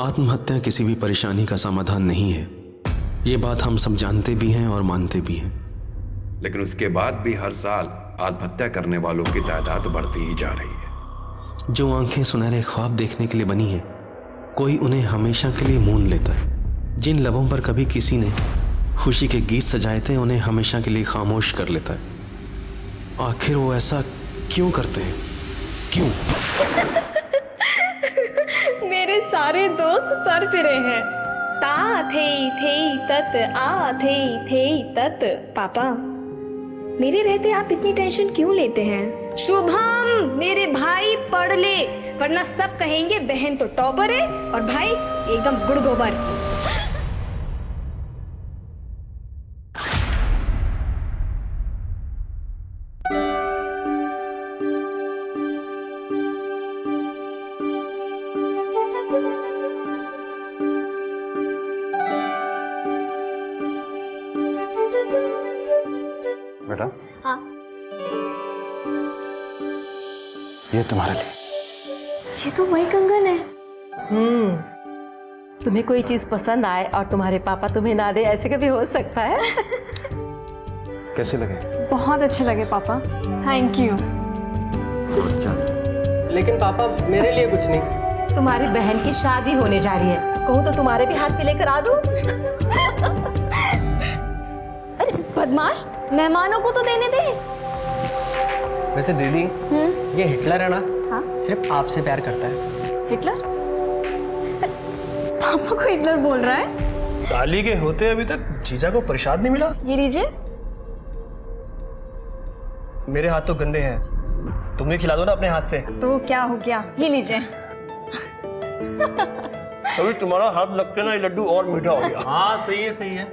आत्महत्या किसी भी परेशानी का समाधान नहीं है। ये बात हम सब जानते भी हैं और मानते भी हैं। लेकिन उसके बाद भी हर साल आत्महत्या करने वालों की तादाद बढ़ती ही जा रही है। जो आंखें सुनहरे ख्वाब देखने के लिए बनी हैं, कोई उन्हें हमेशा के लिए मूंद लेता है। जिन लबों पर कभी किसी ने खुशी के गीत सजाए थे, उन्हें हमेशा के लिए खामोश कर लेता है। आखिर वो ऐसा क्यों करते हैं? क्यों? मेरे सारे दोस्त सर फिरे हैं। ता थे तत आ थे तत। पापा, मेरे रहते आप इतनी टेंशन क्यों लेते हैं? शुभम, मेरे भाई पढ़ ले, वरना सब कहेंगे बहन तो टॉपर है और भाई एकदम गुड़ गोबर। बेटा, हाँ, ये तुम्हारे लिए। ये तो वही कंगन है। तुम्हें कोई चीज पसंद आए और तुम्हारे पापा तुम्हें ना दे, ऐसे कभी हो सकता है? कैसे लगे? बहुत अच्छे लगे पापा, थैंक यू। लेकिन पापा, मेरे लिए कुछ नहीं। तुम्हारी बहन की शादी होने जा रही है, कहूँ तो तुम्हारे भी हाथ पे लेकर आ दूं? अरे बदमाश, मेहमानों को तो देने दे। वैसे दीदी, ये हिटलर है ना? हाँ? सिर्फ आपसे प्यार करता है। हिटलर? पापा को हिटलर बोल रहा है? साली के होते अभी तक जीजा को प्रसाद नहीं मिला। ये लीजिए। मेरे हाथ तो गंदे हैं, तुम भी खिला दो ना अपने हाथ से। तो क्या हो गया, ये लीजिए। अभी तुम्हारा हाथ लग के ना ये लड्डू और मीठा हो गया। हाँ सही है सही है।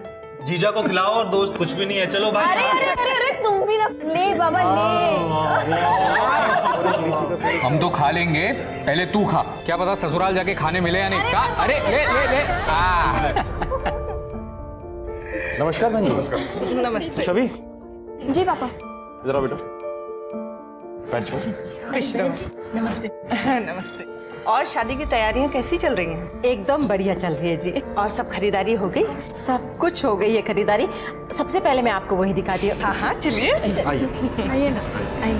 जीजा को खिलाओ और दोस्त कुछ भी नहीं है। चलो भाई। अरे अरे अरे अरे, तुम भी ना ले बाबा ले। हम तो खा लेंगे, पहले तू खा। क्या पता ससुराल जाके खाने मिले या नहीं। अरे ले ले ले। नमस्कार बहन जी। नमस्ते। छवि, जी पापा। इधर आओ बेटा। बैठो। खुश रहो। नमस्ते। नमस्ते। और शादी की तैयारियां कैसी चल रही हैं? एकदम बढ़िया चल रही है जी। और सब खरीदारी हो गई? सब कुछ हो गई है खरीदारी। सबसे पहले मैं आपको वही दिखाती हूँ। हाँ हाँ चलिए। आइए ना, आइए।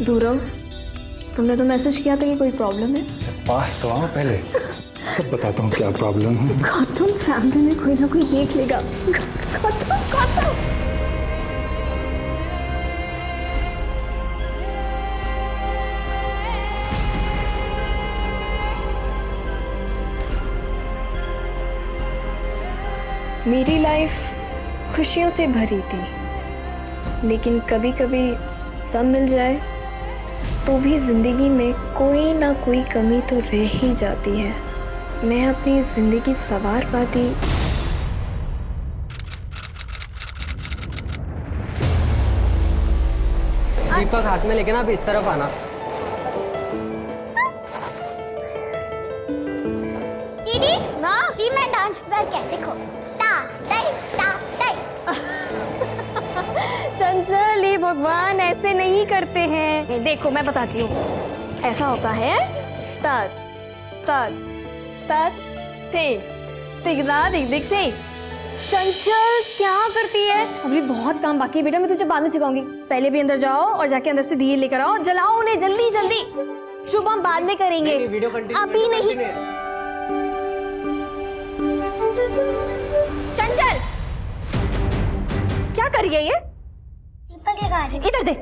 दूरो, तुमने तो मैसेज किया था कि कोई प्रॉब्लम है। पास तो आओ पहले, तब बताता हूँ क्या प्रॉब्लम है। गौतम, फैमिली में कोई ना कोई देख लेगा। गौतम, गौतम। मेरी लाइफ खुशियों से भरी थी, लेकिन कभी कभी सब मिल जाए तो भी जिंदगी में कोई ना कोई कमी तो रह ही जाती है। मैं अपनी जिंदगी संवार पाती। दीपक हाथ में लेके ना अब इस तरफ आना। दीदी, माँ, जी मैं डांस कर क्या देखो। ता टाई ता टाई। चंचल, ये भगवान ऐसे नहीं करते हैं। देखो मैं बताती हूँ, ऐसा होता है तत तत तत थे दिखदा दिख दिख से। चंचल क्या करती है? अभी बहुत काम बाकी है बेटा, मैं तुझे बाद में सिखाऊंगी। पहले भी अंदर जाओ और जाके अंदर से दिए लेकर आओ, जलाओ उन्हें जल्दी जल्दी। शुभ हम बाद में करेंगे, अभी नहीं। चंचल क्या कर रही है ये? दीपक लगा रही। इधर देख,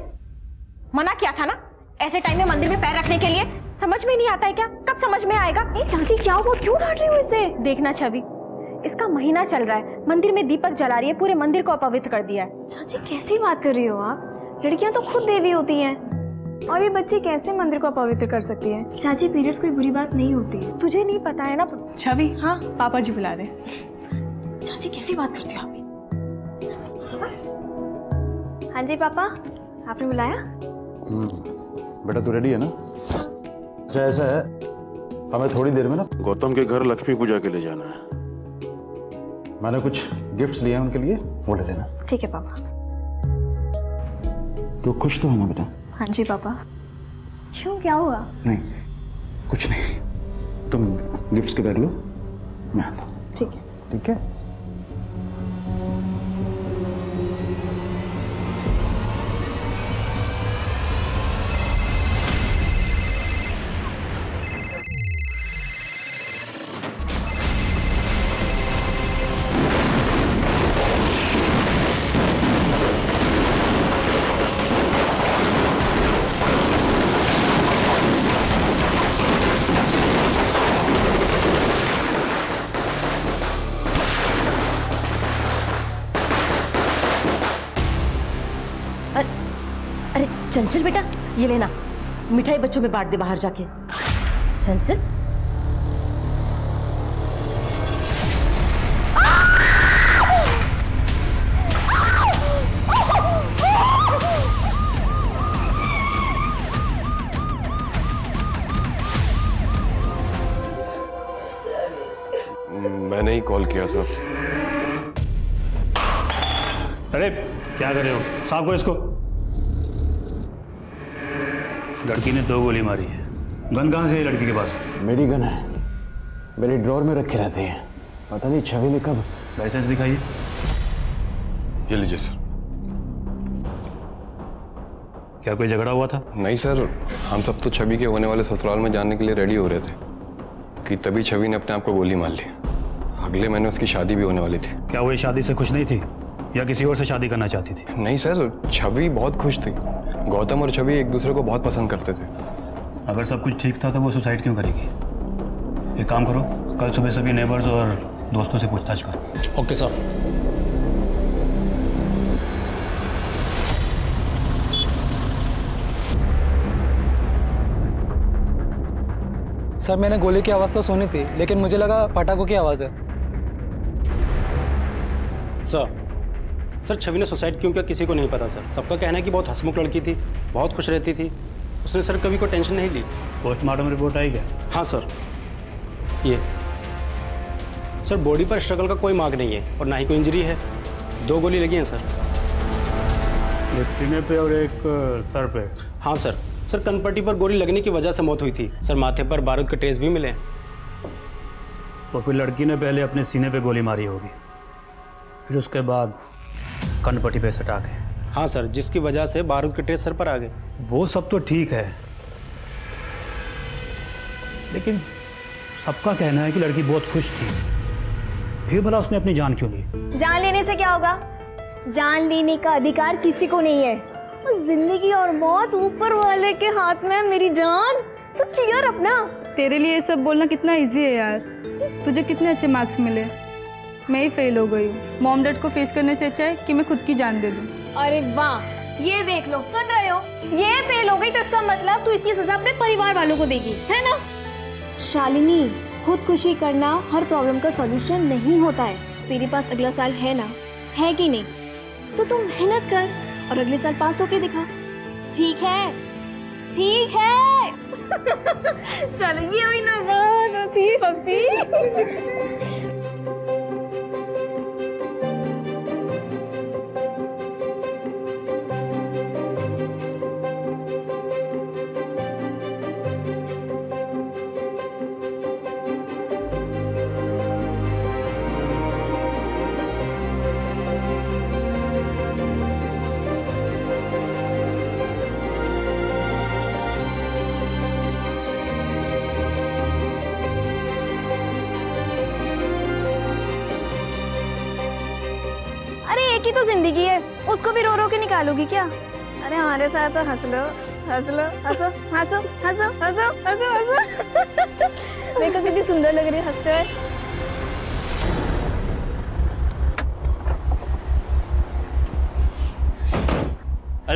मना किया था ना ऐसे टाइम में मंदिर में पैर रखने के लिए। समझ में नहीं आता है क्या? कब समझ में आएगा? चाची क्या हुआ, क्यों डांट रही हो इसे? देखना छवि, इसका महीना चल रहा है, मंदिर में दीपक जला रही है, पूरे मंदिर को अपवित्र कर दिया है। चाची कैसी बात कर रही हो आप? लड़कियां तो खुद देवी होती हैं। और ये बच्चे कैसे मंदिर को अपवित्र कर सकती है? चाची, पीरियड्स कोई बुरी बात नहीं होती है, तुझे नहीं पता है ना? छवि, हाँ पापा जी बुला रहे हैं। चाची कैसी बात करती हो आप? हाँ जी पापा, आपने बुलाया? बेटा तू रेडी है ना? अच्छा ऐसा है, हमें थोड़ी देर में ना गौतम के घर लक्ष्मी पूजा के लिए जाना है। मैंने कुछ गिफ्ट्स लिए हैं उनके लिए, वो ले लेना। ठीक है पापा। तो खुश तो है ना बेटा? हाँ जी पापा। क्यों, क्या हुआ? नहीं कुछ नहीं, तुम गिफ्ट्स के बैग लो, मैं आता हूँ। ठीक है। ठीक है। अरे चंचल बेटा, ये लेना, मिठाई बच्चों में बांट दे बाहर जाके। चंचल, मैंने ही कॉल किया था। अरे क्या कर रहे हो? साफ करो इसको। लड़की ने 2 गोली मारी है। गन कहाँ से है लड़की के पास? मेरी गन है, मेरी ड्रॉर में रखी रहती है, पता नहीं छवि ने कब। लाइसेंस दिखाइए। ये लीजिए सर। क्या कोई झगड़ा हुआ था? नहीं सर, हम सब तो छवि के होने वाले ससुराल में जाने के लिए रेडी हो रहे थे कि तभी छवि ने अपने आप को गोली मार ली। अगले महीने उसकी शादी भी होने वाली थी। क्या वो इस शादी से खुश नहीं थी या किसी और से शादी करना चाहती थी? नहीं सर, छवि बहुत खुश थी। गौतम और छवि एक दूसरे को बहुत पसंद करते थे। अगर सब कुछ ठीक था तो वो सुसाइड क्यों करेगी? एक काम करो, कल सुबह सभी नेबर्स और दोस्तों से पूछताछ करो। Okay sir. सर मैंने गोली की आवाज़ तो सुनी थी, लेकिन मुझे लगा पटाखों की आवाज़ है। सर छवि ने सुसाइड क्यों किया किसी को नहीं पता सर। सबका कहना है कि बहुत हंसमुख लड़की थी, बहुत खुश रहती थी, उसने सर कभी कोई टेंशन नहीं ली। पोस्टमार्टम रिपोर्ट आई क्या? हाँ सर, ये सर बॉडी पर स्ट्रगल का कोई मार्क नहीं है और ना ही कोई इंजरी है। 2 गोली लगी हैं सर। एक सीने पे और एक सर पे? हाँ सर। सर कनपट्टी पर गोली लगने की वजह से मौत हुई थी सर। माथे पर बारूद के ट्रेस भी मिले हैं। तो फिर लड़की ने पहले अपने सीने पे गोली मारी होगी, फिर उसके बाद कनपट्टी पे सटा गए। हाँ सर, जिसकी वजह से बारूद के ट्रेस सर पर आ गए। वो सब तो ठीक है, लेकिन सबका कहना है कि लड़की बहुत खुश थी, फिर भला उसने अपनी जान क्यों ली? जान लेने से क्या होगा? जान लेने का अधिकार किसी को नहीं है। जिंदगी और मौत ऊपर वाले के हाथ में है मेरी जान। सब चियर अपना। तेरे लिए ये सब बोलना कितना इजी है यार। तुझे कितने अच्छे मार्क्स मिले, मैं ही फेल हो गई हूँ। मॉम डैड को फेस करने से अच्छा है कि मैं खुद की जान दे दूँ। अरे वाह, ये देख लो, सुन रहे हो? ये फेल हो गई तो इसका मतलब तू इसकी सजा अपने परिवार वालों को देगी, है ना? शालिनी, खुदकुशी करना हर प्रॉब्लम का सॉल्यूशन नहीं होता है। तेरे पास अगला साल है ना, है कि नहीं? तो तुम मेहनत कर और अगले साल पास होके दिखा। ठीक है? ठीक है। चलो, ये हुई ना बात, हंसी हंसी। की तो जिंदगी है, उसको भी रो रो के निकालोगी क्या? अरे हमारे साथ तो हंस लो, हंस लो, हंसो हंसो हंसो हंसो हंसो हंसो। देखो कितनी सुंदर लग रही है हंसते हुए।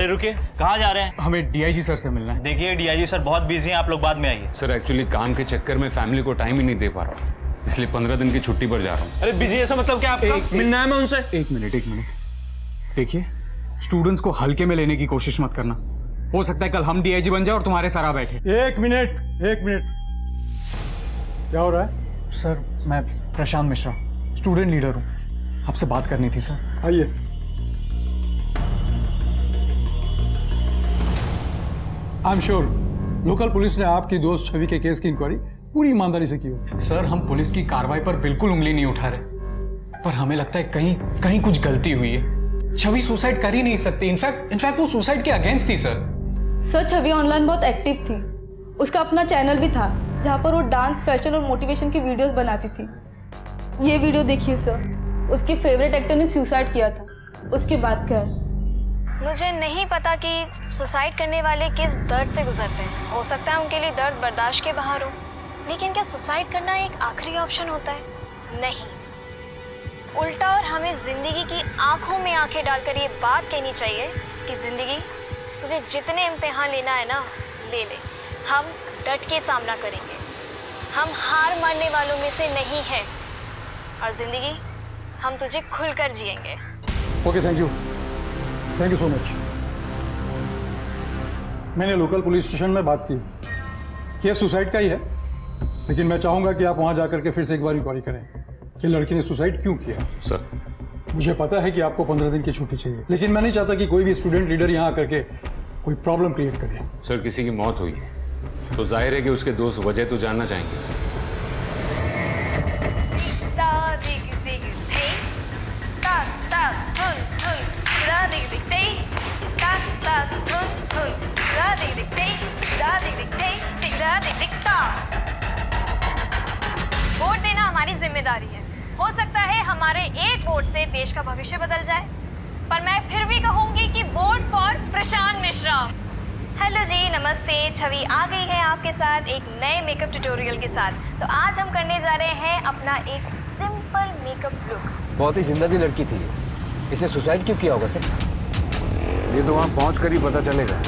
अरे रुकिए, कहाँ जा रहे हैं? हमें डीआईजी सर से मिलना है। देखिए डीआईजी सर बहुत बिजी हैं, आप लोग बाद में आइए। सर एक्चुअली काम के चक्कर में फैमिली को टाइम ही नहीं दे पा रहा हूँ, इसलिए 15 दिन की छुट्टी पर जा रहा हूँ। अरे बिजी ऐसा मतलब क्या आपका? मिलना है मैं उनसे। एक मिनट देखिए, स्टूडेंट्स को हल्के में लेने की कोशिश मत करना। हो सकता है कल हम डीआईजी बन जाए और तुम्हारे सर आ बैठे। एक मिनट क्या हो रहा है? सर मैं प्रशांत मिश्रा, स्टूडेंट लीडर हूँ, आपसे बात करनी थी सर। आइए। I am sure local police ने आपकी दोस्त छवि के केस की इंक्वायरी पूरी ईमानदारी से की होगी। सर हम पुलिस की कार्रवाई पर बिल्कुल उंगली नहीं उठा रहे, पर हमें लगता है कहीं कुछ गलती हुई है। छवि सुसाइड कर ही नहीं सकती, इनफैक्ट वो सुसाइड के अगेंस्ट थी सर। छवि ऑनलाइन बहुत एक्टिव थी, उसका अपना चैनल भी था जहाँ पर वो डांस, फैशन और मोटिवेशन की वीडियोस बनाती थी। ये वीडियो देखिए सर, उसके फेवरेट एक्टर ने सुसाइड किया था। उसके बाद क्या है? मुझे नहीं पता कि सुसाइड करने वाले किस दर्द से गुजरते हैं। हो सकता है उनके लिए दर्द बर्दाश्त के बाहर हो, लेकिन क्या सुसाइड करना एक आखिरी ऑप्शन होता है? नहीं, उल्टा। और हमें जिंदगी की आंखों में आंखें डालकर ये बात कहनी चाहिए कि जिंदगी, तुझे जितने इम्तिहान लेना है ना, ले ले। हम डट के सामना करेंगे, हम हार मानने वालों में से नहीं हैं, और जिंदगी हम तुझे खुलकर जिएंगे। Okay, thank you so much. मैंने लोकल पुलिस स्टेशन में बात की, केस सुसाइड का ही है, लेकिन मैं चाहूंगा कि आप वहां जाकर के फिर से एक बार इंक्वायरी करें कि लड़की ने सुसाइड क्यों किया। सर मुझे पता है कि आपको 15 दिन की छुट्टी चाहिए, लेकिन मैं नहीं चाहता कि कोई भी स्टूडेंट लीडर यहाँ आकर के कोई प्रॉब्लम क्रिएट करे। सर किसी की मौत हुई है तो जाहिर है कि उसके दोस्त वजह तो जानना चाहेंगे। वोट देना हमारी जिम्मेदारी है। हो सकता है हमारे एक वोट से देश का भविष्य बदल जाए, पर मैं फिर भी कहूंगी कि vote for Prashant Mishra. Hello जी, नमस्ते। छवि आ गई है आपके साथ एक नए मेकअप ट्यूटोरियल के साथ। तो आज हम करने जा रहे हैं अपना एक सिंपल मेकअप लुक। बहुत ही जिंदा दिल लड़की थी, इसने सुसाइड क्यों किया होगा सर? ये तो वहाँ पहुँच कर ही पता चलेगा।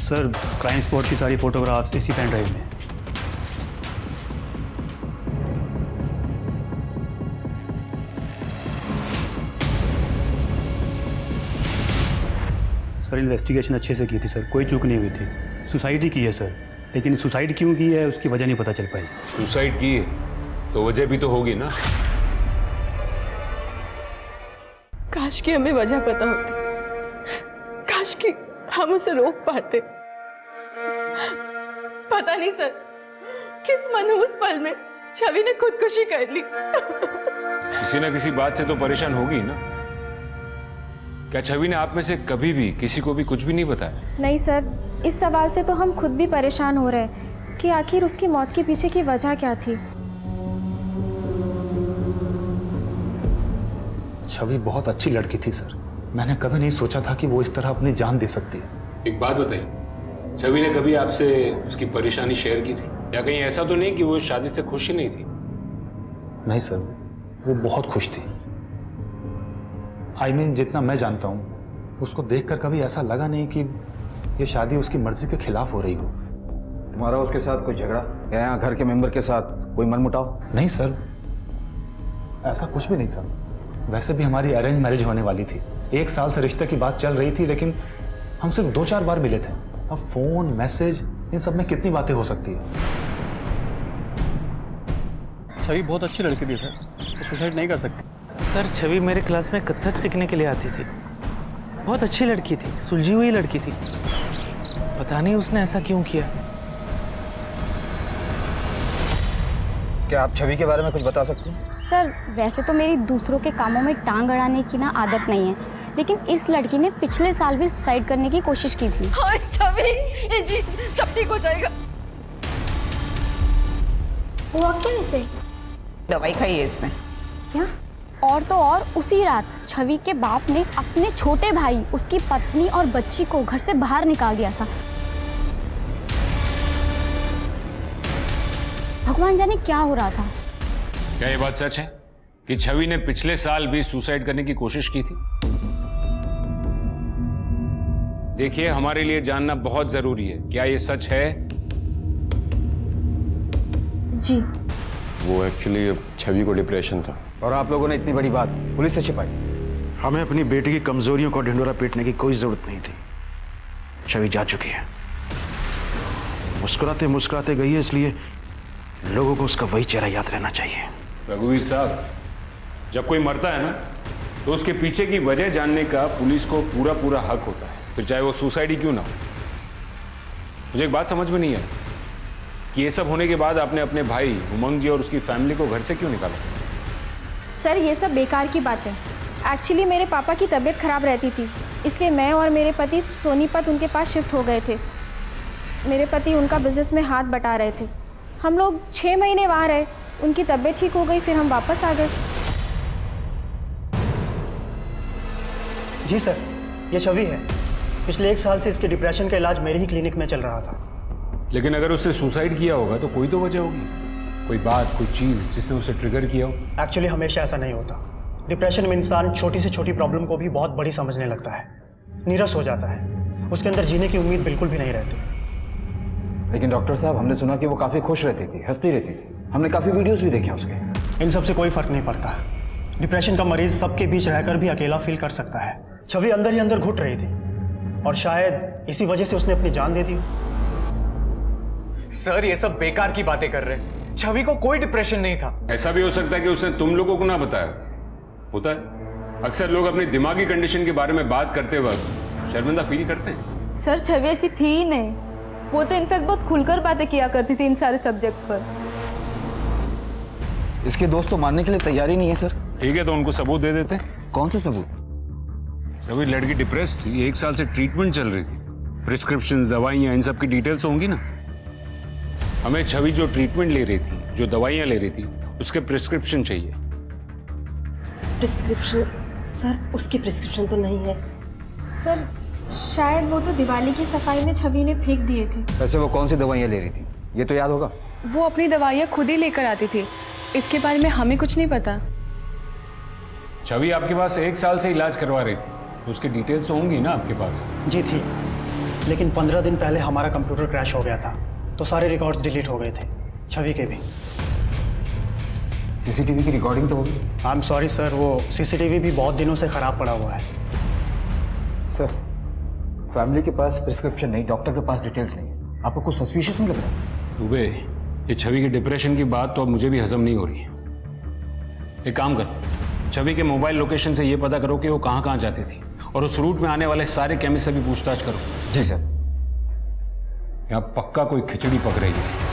सर क्राइम स्पॉट की सारी फोटोग्राफ्स इसी पेन ड्राइव में। सर इन्वेस्टिगेशन अच्छे से की थी सर, कोई चूक नहीं हुई थी। सुसाइड ही की है सर, लेकिन सुसाइड क्यों की है उसकी वजह नहीं पता चल पाई। सुसाइड की है तो वजह भी तो होगी ना। काश कि हमें वजह पता होती, काश कि हम उसे रोक पाते। पता नहीं सर, किस मनहूस पल में छवि ने खुदकुशी कर ली। किसी ना किसी बात से तो परेशान होगी ना। क्या छवि ने आप में से कभी भी किसी को भी कुछ भी नहीं बताया? नहीं सर, इस सवाल से तो हम खुद भी परेशान हो रहे हैं कि आखिर उसकी मौत के पीछे की वजह क्या थी। छवि बहुत अच्छी लड़की थी सर, मैंने कभी नहीं सोचा था कि वो इस तरह अपनी जान दे सकती है। एक बात बताइए, छवि ने कभी आपसे उसकी परेशानी शेयर की थी, या कहीं ऐसा तो नहीं कि वो शादी से खुश ही नहीं थी? नहीं सर, वो बहुत खुश थी। I mean, जितना मैं जानता हूँ उसको देखकर कभी ऐसा लगा नहीं कि ये शादी उसकी मर्जी के खिलाफ हो रही हो। तुम्हारा उसके साथ कोई झगड़ा या यहाँ घर के मेंबर के साथ कोई मनमुटाव? नहीं सर, ऐसा कुछ भी नहीं था। वैसे भी हमारी अरेंज मैरिज होने वाली थी, 1 साल से रिश्ते की बात चल रही थी, लेकिन हम सिर्फ 2-4 बार मिले थे। अब फोन, मैसेज, इन सब में कितनी बातें हो सकती है। छवि बहुत अच्छी लड़की थी सर, तो सुसाइड नहीं कर सकती। सर छवि मेरे क्लास में कथक सीखने के लिए आती थी, बहुत अच्छी लड़की थी, सुलझी हुई लड़की थी। पता नहीं उसने ऐसा क्यों किया। क्या आप छवि के बारे में कुछ बता सकते हैं? सर वैसे तो मेरी दूसरों के कामों में टांग अड़ाने की ना आदत नहीं है, लेकिन इस लड़की ने पिछले साल भी सुसाइड करने की कोशिश की थी। हाँ छवि, ये जी सब ठीक हो जाएगा। हुआ क्या इसे? दवाई खाई है इसने। क्या? और तो और उसी रात छवि के बाप ने अपने छोटे भाई, उसकी पत्नी और बच्ची को घर से बाहर निकाल दिया था। भगवान जाने क्या हो रहा था। क्या ये बात सच है कि छवि ने पिछले साल भी सुसाइड करने की कोशिश की थी? देखिए, हमारे लिए जानना बहुत जरूरी है, क्या ये सच है? जी। वो एक्चुअली छवि को डिप्रेशन था। और आप लोगों ने इतनी बड़ी बात पुलिस से छिपाई। हमें अपनी बेटी की कमजोरियों को ढिंडोरा पीटने की कोई जरूरत नहीं थी। छवि जा चुकी है, मुस्कुराते मुस्कुराते गई है, इसलिए लोगों को उसका वही चेहरा याद रहना चाहिए। रघुवीर साहब, जब कोई मरता है ना, तो उसके पीछे की वजह जानने का पुलिस को पूरा पूरा हक होता है, फिर चाहे वो सुसाइड ही क्यों ना हो। मुझे एक बात समझ में नहीं है कि ये सब होने के बाद आपने अपने भाई उमंग जी और उसकी फैमिली को घर से क्यों निकाला? सर ये सब बेकार की बात है। एक्चुअली मेरे पापा की तबीयत खराब रहती थी, इसलिए मैं और मेरे पति सोनीपत उनके पास शिफ्ट हो गए थे। मेरे पति उनका बिजनेस में हाथ बटा रहे थे। हम लोग 6 महीने वहाँ रहे, उनकी तबीयत ठीक हो गई, फिर हम वापस आ गए। जी सर, ये छवि है। पिछले 1 साल से इसके डिप्रेशन का इलाज मेरे ही क्लिनिक में चल रहा था। लेकिन अगर उसने सुसाइड किया होगा तो कोई तो वजह होगी, कोई बात, कोई चीज जिसने उसे ट्रिगर किया हो। एक्चुअली हमेशा ऐसा नहीं होता। डिप्रेशन में इंसान छोटी से छोटी प्रॉब्लम को भी बहुत बड़ी समझने लगता है, नीरस हो जाता है, उसके अंदर जीने की उम्मीद बिल्कुल भी नहीं रहती। लेकिन डॉक्टर साहब, हमने सुना कि वो काफ़ी खुश रहती थी, हंसती रहती थी। हमने काफ़ी वीडियोस भी देखे उसके। इन सब से कोई फर्क नहीं पड़ता। डिप्रेशन का मरीज सबके बीच रहकर भी अकेला फील कर सकता है। छवि अंदर ही अंदर घुट रही थी और शायद इसी वजह से उसने अपनी जान दे दी। सर ये सब बेकार की बातें कर रहे हैं। छवि को कोई डिप्रेशन नहीं था। ऐसा भी हो सकता है कि उसने तुम लोगों को ना बताया। होता है, अक्सर लोग अपनी दिमागी कंडीशन के बारे में बात करते वक्त शर्मिंदा फील करते हैं। सर छवि ऐसी थी ही नहीं, वो तो इनफैक्ट बहुत खुलकर बातें किया करती थी इन सारे सब्जेक्ट्स पर। इसके दोस्त तो मानने के लिए तैयार ही नहीं है सर। ठीक है, तो उनको सबूत दे देते। कौन से सबूत? छवि लड़की डिप्रेस थी, 1 साल से ट्रीटमेंट चल रही थी, प्रिस्क्रिप्शन, दवाइयाँ, इन सब की डिटेल्स होंगी ना। हमें छवि जो ट्रीटमेंट ले रही थी, जो दवाइयाँ ले रही थी, उसके प्रिस्क्रिप्शन चाहिए। प्रिस्क्रिप्शन? सर उसकी प्रिस्क्रिप्शन तो नहीं है। सर शायद वो तो दिवाली की सफाई में छवि ने फेंक दिए थे। वैसे वो कौन सी दवाइयाँ ले रही थी, ये तो याद होगा। वो अपनी दवाइयाँ खुद ही लेकर आती थी, इसके बारे में हमें कुछ नहीं पता। छवि आपके पास 1 साल से इलाज करवा रही थी, तो उसकी डिटेल्स तो होंगी ना आपके पास? जी थी, लेकिन 15 दिन पहले हमारा कंप्यूटर क्रैश हो गया था, तो सारे रिकॉर्ड्स डिलीट हो गए थे, छवि के भी। सीसीटीवी की रिकॉर्डिंग तो होगी। आई एम सॉरी सर, वो सीसीटीवी भी बहुत दिनों से खराब पड़ा हुआ है। सर फैमिली के पास प्रिस्क्रिप्शन नहीं, डॉक्टर के पास डिटेल्स नहीं है, आपको कुछ सस्पिशियस नहीं लग रहा? दुबे, ये छवि की डिप्रेशन की बात तो अब मुझे भी हजम नहीं हो रही है। एक काम कर, छवि के मोबाइल लोकेशन से ये पता करो कि वो कहाँ कहाँ जाती थी, और उस रूट में आने वाले सारे केमिस्ट से भी पूछताछ करो। जी सर। यहाँ पक्का कोई खिचड़ी पक रही है।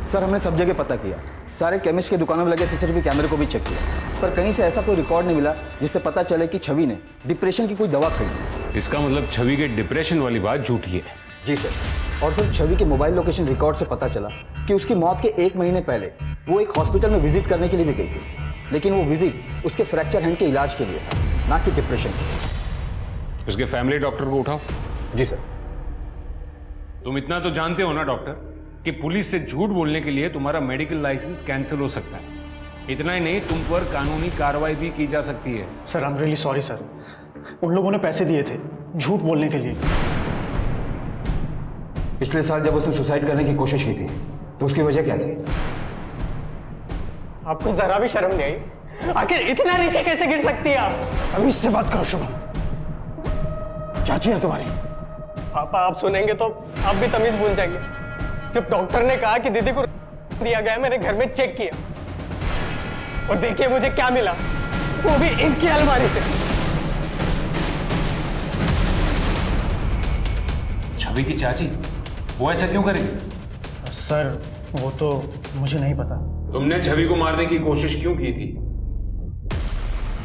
सर हमने सब जगह पता किया, सारे केमिस्ट की दुकानों में लगे सीसीटीवी कैमरे को भी चेक किया, पर कहीं से ऐसा कोई रिकॉर्ड नहीं मिला जिससे पता चले कि छवि ने डिप्रेशन की कोई दवा खरीदी। इसका मतलब छवि के डिप्रेशन वाली बात झूठी है। जी सर, और फिर छवि के मोबाइल लोकेशन रिकॉर्ड से पता चला कि उसकी मौत के 1 महीने पहले वो एक हॉस्पिटल में विजिट करने के लिए भी गई थी, लेकिन वो विजिट उसके फ्रैक्चर हैंड के इलाज के लिए था, ना कि डिप्रेशन के। उसके फैमिली डॉक्टर को उठाओ। जी सर। तुम इतना तो जानते हो ना डॉक्टर कि पुलिस से झूठ बोलने के लिए तुम्हारा मेडिकल लाइसेंस कैंसिल हो सकता है। इतना ही नहीं, तुम पर कानूनी कार्रवाई भी की जा सकती है। Sir I am really sorry sir, उन लोगों ने पैसे दिए थे झूठ बोलने के लिए। पिछले साल जब उसने सुसाइड करने की कोशिश की थी तो उसकी वजह क्या थी? आपको जरा भी शर्म नहीं आई? आखिर इतना नीचे कैसे गिर सकती है आप? अभी इससे बात करो शुभम, चाची है तुम्हारी। पापा आप सुनेंगे तो आप भी तमीज भूल जाएंगे। जब डॉक्टर ने कहा कि दीदी को दिया गया, मैंने घर में चेक किया और देखिए मुझे क्या मिला। वो भी इनकी अलमारी से। छवि की चाची वो ऐसा क्यों करेगी? सर वो तो मुझे नहीं पता। तुमने छवि को मारने की कोशिश क्यों की थी?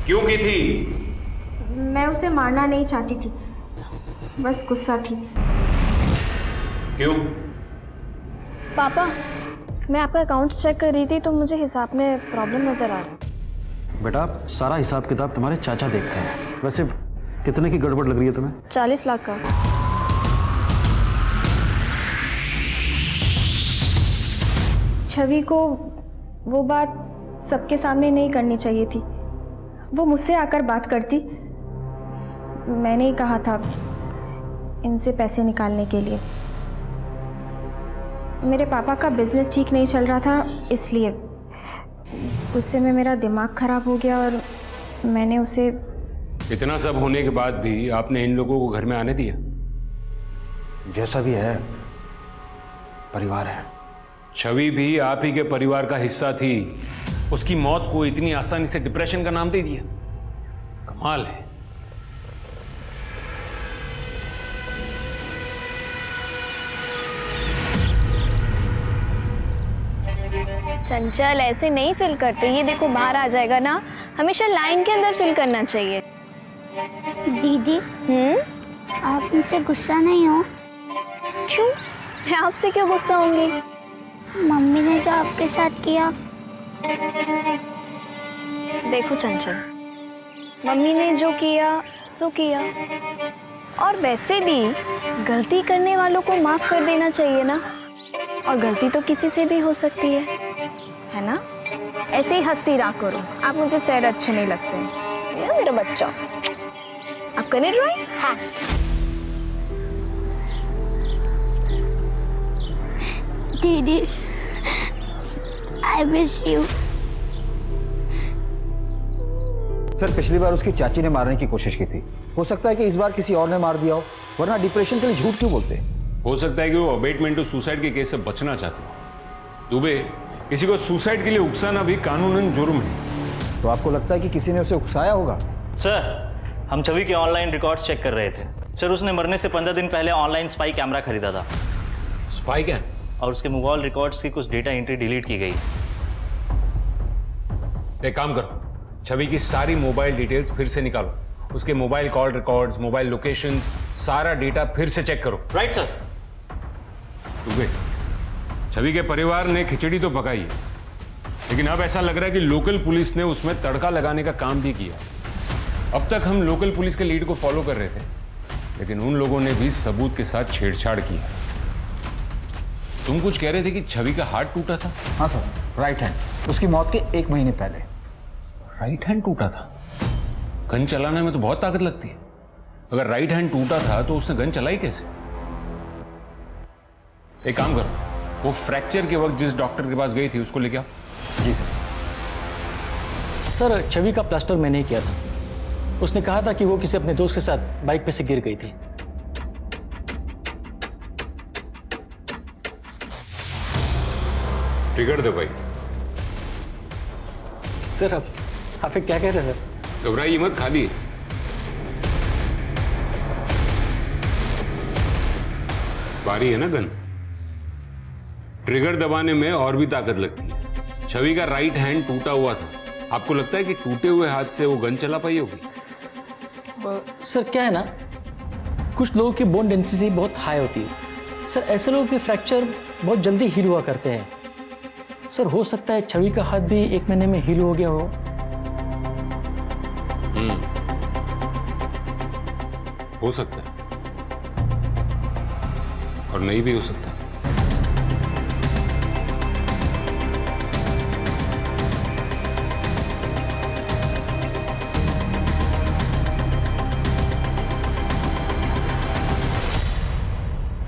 क्यों की थी? मैं उसे मारना नहीं चाहती थी, बस गुस्सा थी। क्यों? पापा, मैं आपका अकाउंट्स चेक कर रही थी तो मुझे हिसाब में प्रॉब्लम नज़र आ रहा। बेटा सारा हिसाब किताब तुम्हारे चाचा देखते हैं। वैसे कितने की गड़बड़ लग रही है तुम्हें? 40 लाख का। छवि को वो बात सबके सामने नहीं करनी चाहिए थी। वो मुझसे आकर बात करती। मैंने ही कहा था इनसे पैसे निकालने के लिए। मेरे पापा का बिजनेस ठीक नहीं चल रहा था, इसलिए गुस्से में मेरा दिमाग खराब हो गया और मैंने उसे। इतना सब होने के बाद भी आपने इन लोगों को घर में आने दिया? जैसा भी है परिवार है। छवि भी आप ही के परिवार का हिस्सा थी। उसकी मौत को इतनी आसानी से डिप्रेशन का नाम दे दिया। कमाल है। चंचल ऐसे नहीं फिल करते, ये देखो बाहर आ जाएगा ना। हमेशा लाइन के अंदर फिल करना चाहिए। दीदी आप मुझसे गुस्सा नहीं हो? क्यों? मैं आपसे क्यों गुस्सा होंगी? मम्मी ने जो आपके साथ किया। देखो चंचल, मम्मी ने जो किया सो किया, और वैसे भी गलती करने वालों को माफ कर देना चाहिए ना। और गलती तो किसी से भी हो सकती है ना? ऐसे ही हंसती रहा करो। आप मुझे सैड अच्छे नहीं लगते हैं। ये मेरा बच्चा। आप करें ड्राइंग? हाँ। दीदी आई मिस यू। सर पिछली बार उसकी चाची ने मारने की कोशिश की थी। हो सकता है कि इस बार किसी और ने मार दिया हो, वरना डिप्रेशन के लिए झूठ क्यों बोलते? हो सकता है कि वो अबेटमेंट टू सुसाइड के केस से बचना चाहते हो। दुबे, किसी को सुसाइड के लिए उकसाना भी कानूनन जुर्म है। तो आपको लगता है कि किसी ने उसे उकसाया होगा? सर हम छवि के ऑनलाइन रिकॉर्ड्स चेक कर रहे थे। सर उसने मरने से 15 दिन पहले ऑनलाइन स्पाई कैमरा खरीदा था। Spy cam? और उसके मोबाइल रिकॉर्ड्स की कुछ डेटा एंट्री डिलीट की गई। एक काम करो, छवि की सारी मोबाइल डिटेल्स फिर से निकालो। उसके mobile call records, mobile locations, सारा डेटा फिर से चेक करो। Right sir. दुबे, छवि के परिवार ने खिचड़ी तो पकाई है, लेकिन अब ऐसा लग रहा है कि लोकल पुलिस ने उसमें तड़का लगाने का काम भी किया। अब तक हम लोकल पुलिस के लीड को फॉलो कर रहे थे, लेकिन उन लोगों ने भी सबूत के साथ छेड़छाड़ किया। तुम कुछ कह रहे थे कि छवि का हाथ टूटा था? हाँ सर, राइट हैंड। उसकी मौत के 1 महीने पहले राइट हैंड टूटा था। गन चलाने में तो बहुत ताकत लगती है। अगर राइट हैंड टूटा था तो उसने गन चलाई कैसे? एक काम करो, वो फ्रैक्चर के वक्त जिस डॉक्टर के पास गई थी उसको लेके आओ। जी सर। सर छवि का प्लास्टर मैंने ही किया था। उसने कहा था कि वो किसी अपने दोस्त के साथ बाइक पे से गिर गई थी। टिकट दो भाई। सर अब आप क्या कह रहे हैं सर? घबराइए मत, खाली है। बारी है ना गन। ट्रिगर दबाने में और भी ताकत लगती है। छवि का राइट हैंड टूटा हुआ था। आपको लगता है कि टूटे हुए हाथ से वो गन चला पाई होगी? सर क्या है ना, कुछ लोगों की बोन डेंसिटी बहुत हाई होती है। सर ऐसे लोगों के फ्रैक्चर बहुत जल्दी हील हुआ करते हैं। सर हो सकता है छवि का हाथ भी 1 महीने में हील हो गया हो। हो सकता है और नहीं भी हो सकता।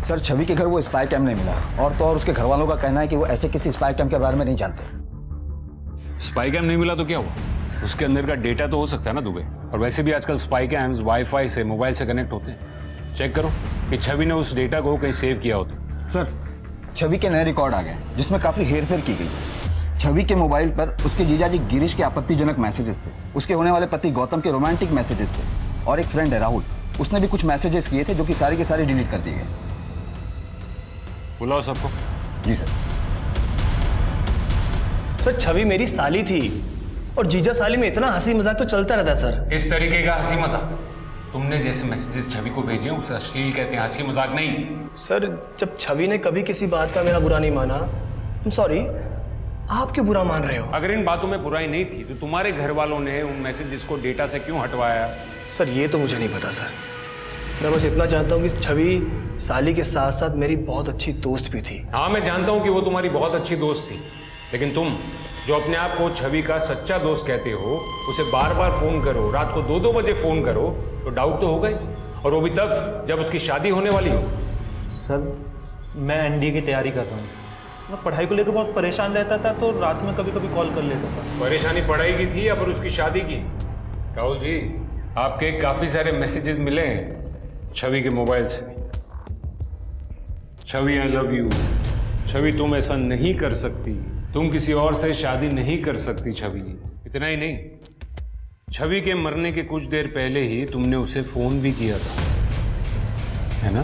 सर छवि के घर वो स्पाई कैम नहीं मिला, और तो और उसके घर वालों का कहना है कि वो ऐसे किसी स्पाई कैम के बारे में नहीं जानते। स्पाई कैम नहीं मिला तो क्या हुआ? उसके अंदर का डेटा तो हो सकता है ना दुबे। और वैसे भी आजकल स्पाई कैम्स वाईफाई से, मोबाइल से कनेक्ट होते हैं। चेक करो कि छवि ने उस डेटा को कहीं सेव किया हो तो। सर छवि के नए रिकॉर्ड आ गए जिसमें काफी हेरफेर की गई। छवि के मोबाइल पर उसके जीजाजी गिरीश के आपत्तिजनक मैसेजेस थे, उसके होने वाले पति गौतम के रोमांटिक मैसेजेस थे, और एक फ्रेंड है राहुल, उसने भी कुछ मैसेजेस किए थे जो कि सारे के सारे डिलीट कर दिए गए। बुलाओ सबको। जी सर। सर छवि मेरी साली थी और जीजा साली में इतना हंसी मजाक तो चलता रहता है सर। इस तरीके का हंसी मजाक तुमने जैसे मैसेजेस छवि को भेजे हैं उसे अश्लील कहते हैं, हंसी मजाक नहीं। सर जब छवि ने कभी किसी बात का मेरा बुरा नहीं माना, सॉरी, आप क्यों बुरा मान रहे हो? अगर इन बातों में बुराई नहीं थी तो तुम्हारे घर वालों ने उन मैसेजेस को डेटा से क्यों हटवाया? सर ये तो मुझे नहीं पता सर। मैं बस इतना जानता हूँ कि छवि साली के साथ साथ मेरी बहुत अच्छी दोस्त भी थी। हाँ मैं जानता हूँ कि वो तुम्हारी बहुत अच्छी दोस्त थी, लेकिन तुम जो अपने आप को छवि का सच्चा दोस्त कहते हो उसे बार बार फोन करो, रात को 2-2 बजे फोन करो तो डाउट तो होगा ही, और वो भी तब जब उसकी शादी होने वाली हो। सर मैं एनडीए की तैयारी कर रहा हूँ, मैं पढ़ाई को लेकर बहुत परेशान रहता था तो रात में कभी कभी कॉल कर लेता था। परेशानी पढ़ाई की थी या फिर उसकी शादी की? राहुल जी आपके काफी सारे मैसेजेस मिले हैं छवि के मोबाइल से। छवि आई लव यू, छवि तुम ऐसा नहीं कर सकती, तुम किसी और से शादी नहीं कर सकती छवि। इतना ही नहीं, छवि के मरने के कुछ देर पहले ही तुमने उसे फोन भी किया था, है ना?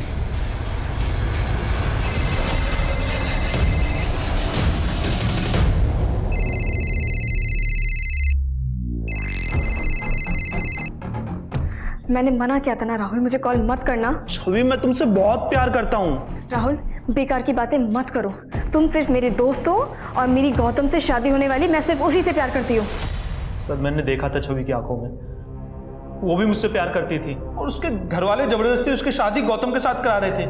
मैंने मना किया था ना राहुल, मुझे कॉल मत करना। छवि मैं तुमसे बहुत प्यार करता हूँ। राहुल बेकार की बातें मत करो, तुम सिर्फ मेरे दोस्त हो और मेरी गौतम से शादी होने वाली, मैं सिर्फ उसी से प्यार करती हूँ। सर मैंने देखा था छवि की आंखों में, वो भी मुझसे प्यार करती थी और उसके घर वाले जबरदस्ती उसकी शादी गौतम के साथ करा रहे थे,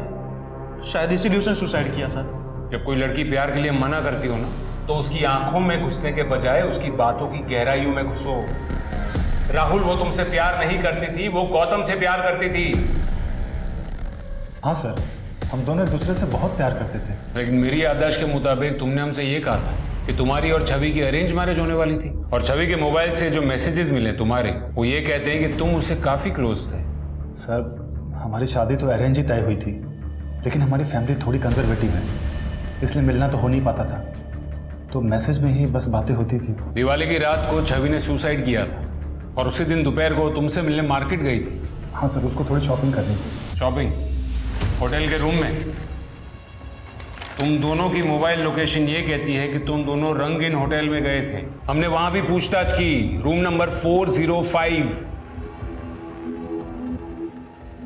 शायद इसीलिए उसने सुसाइड किया सर। जब कोई लड़की प्यार के लिए मना करती हो ना तो उसकी आंखों में घुसने के बजाय उसकी बातों की गहराइयों में घुसो। राहुल वो तुमसे प्यार नहीं करती थी, वो गौतम से प्यार करती थी। हाँ सर, हम दोनों एक दूसरे से बहुत प्यार करते थे। लेकिन मेरी याददाश्त के मुताबिक तुमने हमसे ये कहा था कि तुम्हारी और छवि की अरेंज मैरिज होने वाली थी, और छवि के मोबाइल से जो मैसेजेस मिले तुम्हारे वो ये कहते हैं कि तुम उससे काफी क्लोज थे। सर हमारी शादी तो अरेंज ही तय हुई थी, लेकिन हमारी फैमिली थोड़ी कंजर्वेटिव है, इसलिए मिलना तो हो नहीं पाता था, तो मैसेज में ही बस बातें होती थी। दिवाली की रात को छवि ने सुसाइड किया था और उसी दिन दोपहर को तुमसे मिलने मार्केट गई थी। हाँ सर, उसको थोड़ी शॉपिंग करनी थी। शॉपिंग? होटल के रूम में? तुम दोनों की मोबाइल लोकेशन ये कहती है कि तुम दोनों रंगीन होटल में गए थे। हमने वहां भी पूछताछ की, रूम नंबर 405।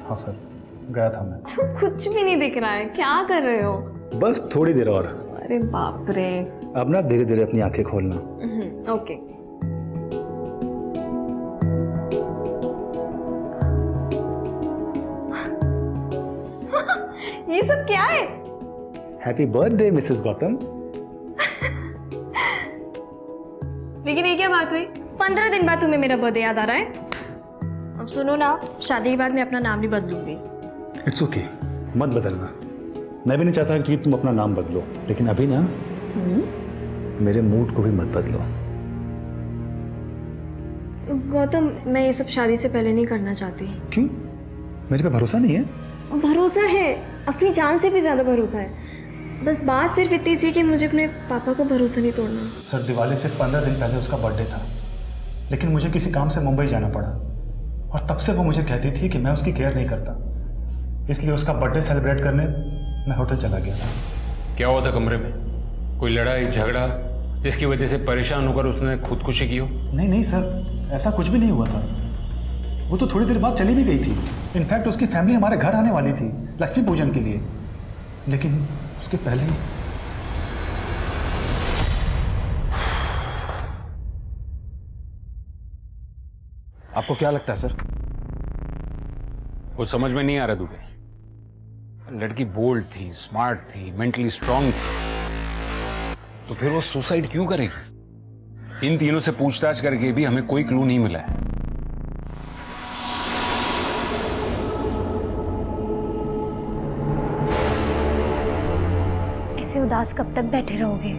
हाँ सर, गया था मैं। तो कुछ भी नहीं दिख रहा है, क्या कर रहे हो? बस थोड़ी देर और। अरे बाप रे। अब ना धीरे धीरे अपनी आंखें खोलना। ओके। ये सब क्या है? Happy birthday Mrs Gautam. लेकिन ये क्या बात हुई? 15 दिन बाद तुम्हें मेरा बर्थडे याद आ रहा है? अब सुनो ना, शादी के बाद मैं अपना नाम नहीं बदलूंगी। इट्स ओके, मत बदलना। मैं भी नहीं चाहता कि तुम अपना नाम बदलो, लेकिन अभी ना मेरे मूड को भी मत बदलो। गौतम मैं ये सब शादी से पहले नहीं करना चाहती। क्यों? मेरे पे भरोसा नहीं है? भरोसा है, अपनी जान से भी ज्यादा भरोसा है। बस बात सिर्फ इतनी सी कि मुझे अपने पापा को भरोसा नहीं तोड़ना। सर दिवाली से 15 दिन पहले उसका बर्थडे था, लेकिन मुझे किसी काम से मुंबई जाना पड़ा, और तब से वो मुझे कहती थी कि मैं उसकी केयर नहीं करता, इसलिए उसका बर्थडे सेलिब्रेट करने मैं होटल चला गया था। क्या हुआ था कमरे में? कोई लड़ाई झगड़ा जिसकी वजह से परेशान होकर उसने खुदकुशी की हो? नहीं नहीं सर, ऐसा कुछ भी नहीं हुआ था। वो तो थोड़ी देर बाद चली भी गई थी। इनफैक्ट उसकी फैमिली हमारे घर आने वाली थी लक्ष्मी पूजन के लिए, लेकिन उसके पहले ही आपको क्या लगता है सर? वो समझ में नहीं आ रहा दुबे। लड़की बोल्ड थी, स्मार्ट थी, मेंटली स्ट्रांग थी, तो फिर वो सुसाइड क्यों करेगी? इन तीनों से पूछताछ करके भी हमें कोई क्लू नहीं मिला है। ऐसे उदास कब तक बैठे रहोगे?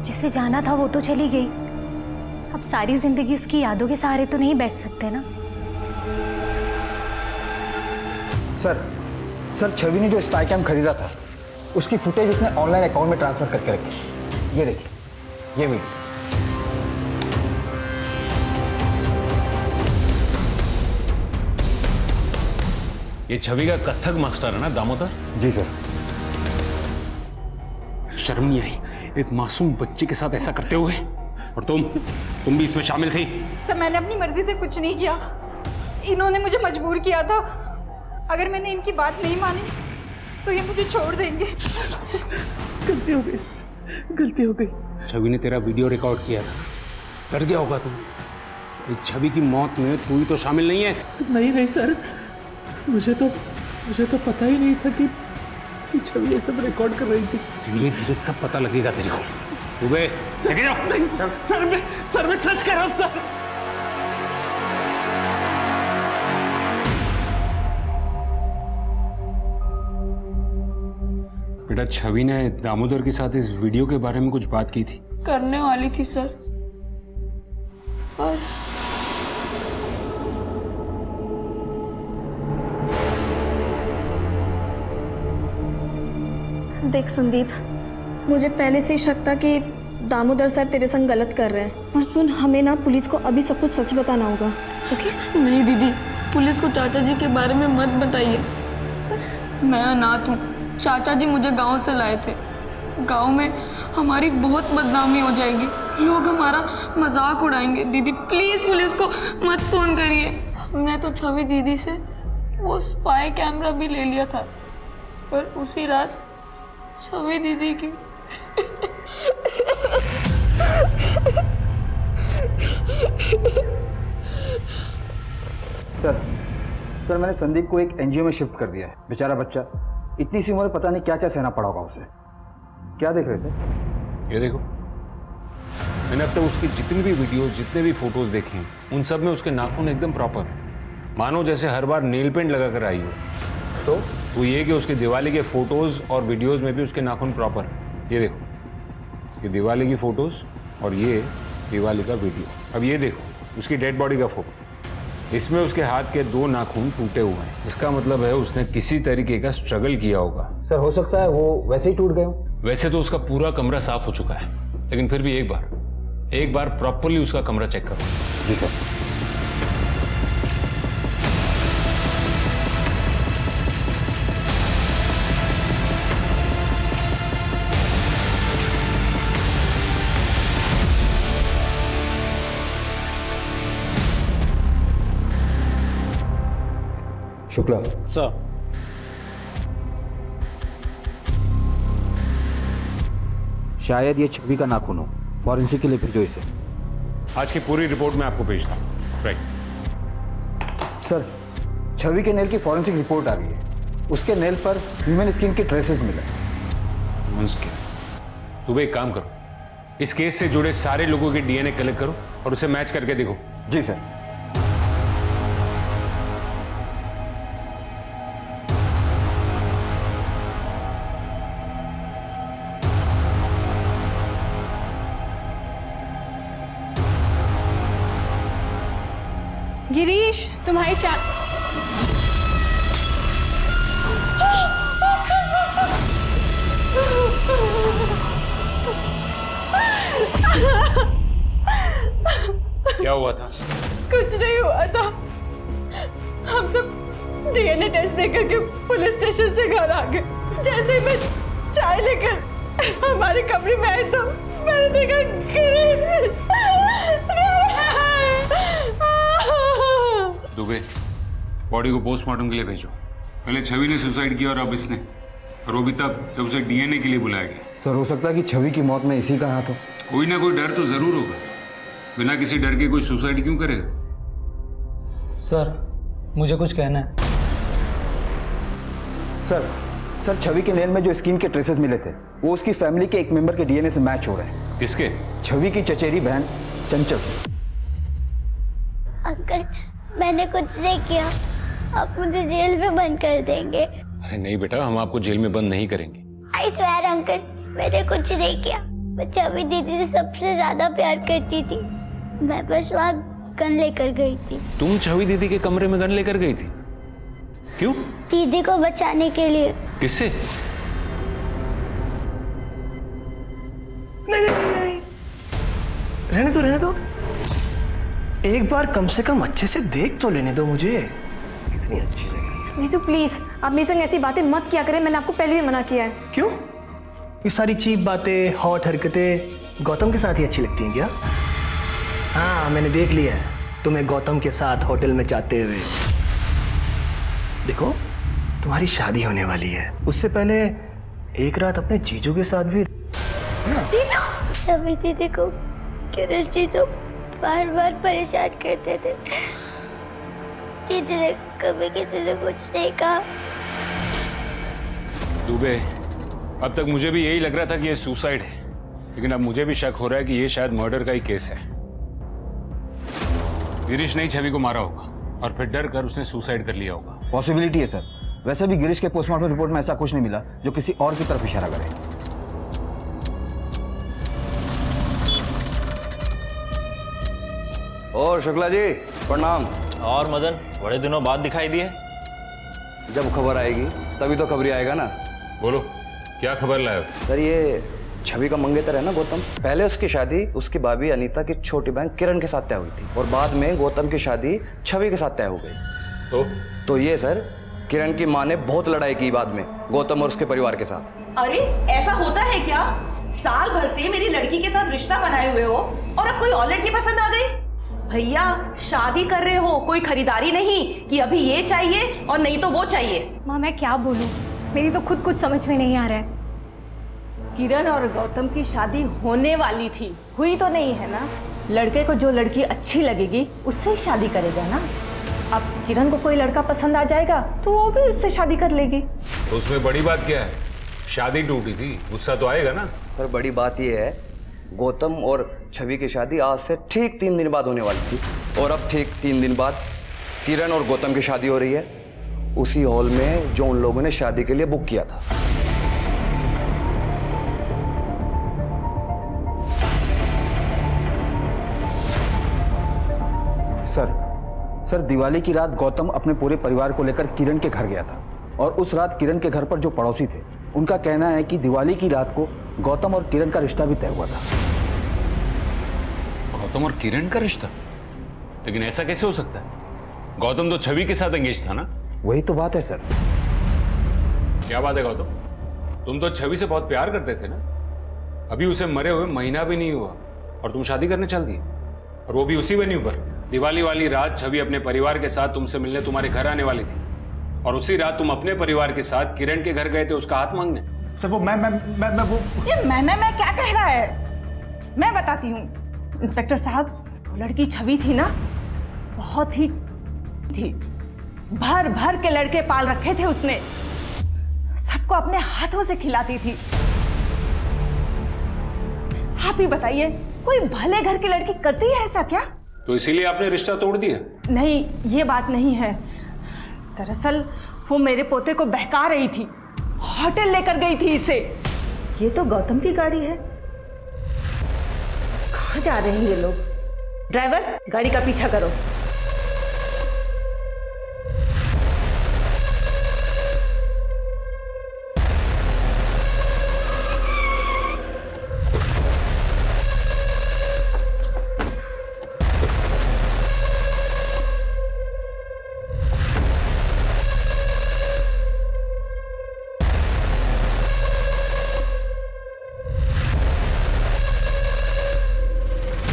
जिसे जाना था वो तो चली गई, अब सारी जिंदगी उसकी यादों के सहारे तो नहीं बैठ सकते ना। सर छवि ने जो स्पाई कैम खरीदा था उसकी फुटेज उसने ऑनलाइन अकाउंट में ट्रांसफर करके रखी। ये देखिए, ये वीडियो। ये छवि का कथक मास्टर है ना दामोदर? जी सर। शर्म नहीं आई एक मासूम बच्चे के साथ ऐसा करते हुए? और तुम भी इसमें शामिल थी? सर मैंने अपनी मर्जी से कुछ नहीं किया, इन्होंने मुझे मजबूर किया था। अगर मैंने इनकी बात नहीं मानी तो ये मुझे छोड़ देंगे। गलती हो गई, गलती हो गई। छवि ने तेरा वीडियो रिकॉर्ड किया था, डर गया होगा तू। इस छवि की मौत में तू ही तो शामिल नहीं है। नहीं नहीं सर, मुझे तो पता ही नहीं था कि छवि ये सब रिकॉर्ड कर रही थी। धीरे धीरे सब पता लगेगा तेरे को। लेके जाओ। सर मैं सच कह रहा हूँ सर। बेटा छवि ने दामोदर के साथ इस वीडियो के बारे में कुछ बात की थी? करने वाली थी सर, पर देख संदीप, मुझे पहले से ही शक था कि दामोदर सर तेरे संग गलत कर रहे हैं। और सुन, हमें ना पुलिस को अभी सब कुछ सच बताना होगा, ओके? नहीं दीदी, पुलिस को चाचा जी के बारे में मत बताइए। मैं अनाथ हूँ, चाचा जी मुझे गांव से लाए थे। गांव में हमारी बहुत बदनामी हो जाएगी, लोग हमारा मजाक उड़ाएंगे। दीदी प्लीज पुलिस को मत फोन करिए। हमने तो छवि दीदी से वो स्पाई कैमरा भी ले लिया था, पर उसी रात छवि दीदी की सर मैंने संदीप को एक एनजीओ में शिफ्ट कर दिया है। बेचारा बच्चा, इतनी सी उम्र में पता नहीं क्या क्या सहना पड़ा होगा उसे। क्या देख रहे सर? ये देखो, मैंने अब तक उसकी जितनी भी वीडियोस, जितने भी फोटोज देखे हैं, उन सब में उसके नाखून एकदम प्रॉपर, मानो जैसे हर बार नेल पेंट लगा कर आई हो। तो वो ये कि उसके दिवाली के फोटोज और वीडियोस में भी उसके नाखून प्रॉपर है। ये देखो, ये दिवाली की फोटोज और ये दिवाली का वीडियो। अब ये देखो उसकी डेड बॉडी का फोटो, इसमें उसके हाथ के 2 नाखून टूटे हुए हैं। इसका मतलब है उसने किसी तरीके का स्ट्रगल किया होगा। सर हो सकता है वो वैसे ही टूट गए हो। वैसे तो उसका पूरा कमरा साफ हो चुका है, लेकिन फिर भी एक बार प्रॉपरली उसका कमरा चेक करो। जी सर। शुक्ला सर, शायद ये छवि का नाखून हो। फॉरेंसिक के लिए भेजो इसे। आज की पूरी रिपोर्ट मैं आपको भेजता हूँ। राइट सर, छवि के नेल की फॉरेंसिक रिपोर्ट आ गई है। उसके नेल पर ह्यूमन स्किन के ट्रेसेस मिले। तुम एक काम करो, इस केस से जुड़े सारे लोगों के डीएनए कलेक्ट करो और उसे मैच करके देखो। जी सर। गिरीश, तुम्हारी क्या हुआ था? कुछ नहीं हुआ था। हम सब डीएनए टेस्ट देकर के पुलिस स्टेशन से घर आ गए। जैसे ही मैं चाय लेकर हमारे कमरे में आई तो मैंने देखा गिरीश। दुबे, बॉडी को पोस्टमार्टम के लिए भेजो। पहले छवि ने सुसाइड किया और अब इसने, और वो भी तब जब उसे डीएनए के लिए बुलाया गया। सर हो सकता है कि छवि की मौत में इसी का हाथ हो। कोई ना कोई डर तो जरूर होगा, बिना किसी डर के कोई सुसाइड क्यों करेगा? सर मुझे कुछ कहना है। सर छवि के नेल में जो स्किन के ट्रेसेस मिले थे वो उसकी फैमिली के एक मेंबर के डीएनए से मैच हो रहे हैं। किसके? छवि की चचेरी बहन चंचल। अंकल मैंने कुछ नहीं किया, आप मुझे जेल में बंद कर देंगे। अरे नहीं बेटा, हम आपको जेल में बंद नहीं करेंगे। आई स्वेयर अंकल, मैंने कुछ नहीं किया। मैं छवि दीदी से सबसे ज्यादा प्यार करती थी। मैं बस वहाँ गन लेकर गई थी। तुम छवि दीदी के कमरे में गन लेकर गई थी? क्यों? दीदी को बचाने के लिए। किससे? नहीं, रहने दो। एक बार कम से कम अच्छे से देख तो लेने दो मुझे। कितनी अच्छी लगी। जीजू प्लीज आप मेरे संग ऐसी बातें मत किया करें, मैंने आपको पहले भी मना किया है। क्यों? ये सारी चीप बातें, हॉट हरकतें गौतम के साथ ही अच्छी लगती हैं क्या? हाँ, मैंने देख लिया है तुम्हें गौतम के साथ होटल में जाते हुए। देखो, तुम्हारी शादी होने वाली है, उससे पहले एक रात अपने जीजू के साथ भी। जीजू! छवि दीदी को किरण जीजू बार बार परेशान करते थे। दीदी ने कभी किसी ने कुछ नहीं कहा। दुबे, अब तक मुझे भी यही लग रहा था कि ये सुसाइड है, लेकिन अब मुझे भी शक हो रहा है कि ये शायद मर्डर का ही केस है। गिरीश ने ही छवि को मारा होगा और फिर डर कर उसने सुसाइड कर लिया होगा। पॉसिबिलिटी है सर। वैसे भी गिरीश के पोस्टमार्टम रिपोर्ट में ऐसा कुछ नहीं मिला जो किसी और की तरफ इशारा करे। और शुक्ला जी प्रणाम। और मदन, बड़े दिनों बाद दिखाई दिए। जब खबर आएगी तभी तो खबरी आएगा ना। बोलो, क्या खबर लाए? सर, ये छवि का मंगेतर है ना गौतम, पहले उसकी शादी उसकी भाभी अनीता की छोटी बहन किरण के साथ तय हुई थी और बाद में गौतम की शादी छवि के साथ तय हो गई। तो ये सर, किरण की माँ ने बहुत लड़ाई की बाद में गौतम और उसके परिवार के साथ। अरे ऐसा होता है क्या? साल भर से मेरी लड़की के साथ रिश्ता बनाए हुए हो और अब कोई और लड़की पसंद आ गई? भैया, शादी कर रहे हो, कोई खरीदारी नहीं कि अभी ये चाहिए और नहीं तो वो चाहिए। माँ मैं क्या बोलूँ, मेरी तो खुद कुछ समझ में नहीं आ रहा है। किरण और गौतम की शादी होने वाली थी, हुई तो नहीं है ना। लड़के को जो लड़की अच्छी लगेगी उससे ही शादी करेगा ना। अब किरण को कोई लड़का पसंद आ जाएगा तो वो भी उससे शादी कर लेगी। तो उसमें बड़ी बात क्या है? शादी टूटी थी, गुस्सा तो आएगा ना। सर, बड़ी बात यह है, गौतम और छवि की शादी आज से ठीक 3 दिन बाद होने वाली थी और अब ठीक 3 दिन बाद किरण और गौतम की शादी हो रही है उसी हॉल में जो उन लोगों ने शादी के लिए बुक किया था। सर, दिवाली की रात गौतम अपने पूरे परिवार को लेकर किरण के घर गया था और उस रात किरण के घर पर जो पड़ोसी थे उनका कहना है कि दिवाली की रात को गौतम और किरण का रिश्ता भी तय हुआ था। गौतम और किरण का रिश्ता? लेकिन ऐसा कैसे हो सकता है? गौतम तो छवि के साथ एंगेज था ना। वही तो बात है सर। क्या बात है गौतम, तुम तो छवि से बहुत प्यार करते थे ना। अभी उसे मरे हुए महीना भी नहीं हुआ और तुम शादी करने चल दिए, और वो भी उसी वेन्यू पर। दिवाली वाली रात छवि अपने परिवार के साथ तुमसे मिलने तुम्हारे घर आने वाली थी और उसी रात तुम अपने परिवार के साथ किरण के घर गए थे उसका हाथ मांगने। सर वो मैं वो ये मैं क्या कह रहा है? मैं बताती हूँ इंस्पेक्टर साहब, वो लड़की छवि थी ना, बहुत ही थी, भर भर के लड़के पाल रखे थे उसने, सबको अपने हाथों से खिलाती थी। आप ही बताइए, कोई भले घर की लड़की करती है ऐसा क्या? तो इसीलिए आपने रिश्ता तोड़ दिया? नहीं, ये बात नहीं है। दरअसल वो मेरे पोते को बहका रही थी, होटल लेकर गई थी इसे। ये तो गौतम की गाड़ी है। कहाँ जा रहे हैं ये लोग? ड्राइवर, गाड़ी का पीछा करो।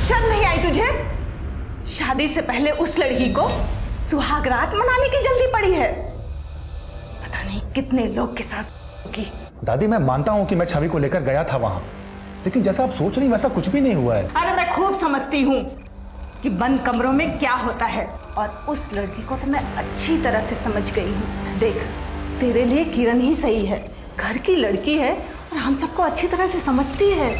शर्म नहीं आई तुझे? शादी से पहले उस लड़की को सुहागरात मनाने की जल्दी पड़ी है। पता नहीं कितने लोग के साथ की। दादी, मैं मानता हूं कि मैं छवि को लेकर गया था वहां, लेकिन जैसा आप सोच रही वैसा कुछ भी नहीं हुआ है। अरे मैं खूब समझती हूँ कि बंद कमरों में क्या होता है, और उस लड़की को तो मैं अच्छी तरह से समझ गई हूँ। देख, तेरे लिए किरण ही सही है, घर की लड़की है और हम सबको अच्छी तरह से समझती है।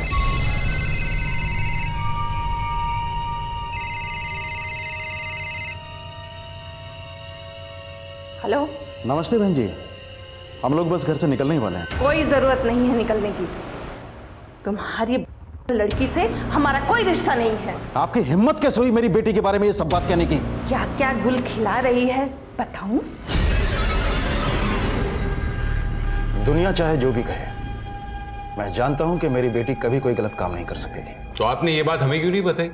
हेलो। नमस्ते बहन जी, हम लोग बस घर से निकलने ही वाले हैं। कोई जरूरत नहीं है निकलने की। तुम्हारी लड़की से हमारा कोई रिश्ता नहीं है। आपकी हिम्मत कैसे हुई मेरी बेटी के बारे में ये सब बात कहने की? क्या क्या गुल खिला रही है बताऊं? दुनिया चाहे जो भी कहे, मैं जानता हूं कि मेरी बेटी कभी कोई गलत काम नहीं कर सकती थी। तो आपने ये बात हमें क्यों नहीं बताई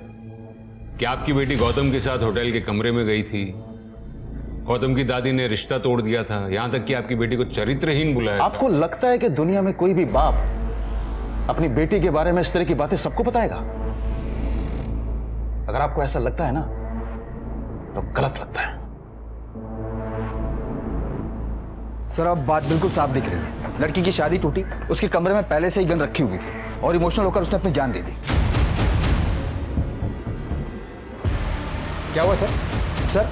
कि आपकी बेटी गौतम के साथ होटल के कमरे में गई थी गौतम की दादी ने रिश्ता तोड़ दिया था, यहां तक कि आपकी बेटी को चरित्रहीन बुलाया। आपको लगता है कि दुनिया में कोई भी बाप अपनी बेटी के बारे में इस तरह की बातें सबको बताएगा? अगर आपको ऐसा लगता है ना तो गलत लगता है। सर, अब बात बिल्कुल साफ दिख रही है। लड़की की शादी टूटी, उसके कमरे में पहले से ही गन रखी हुई थी और इमोशनल होकर उसने अपनी जान दे दी। क्या हुआ सर? सर,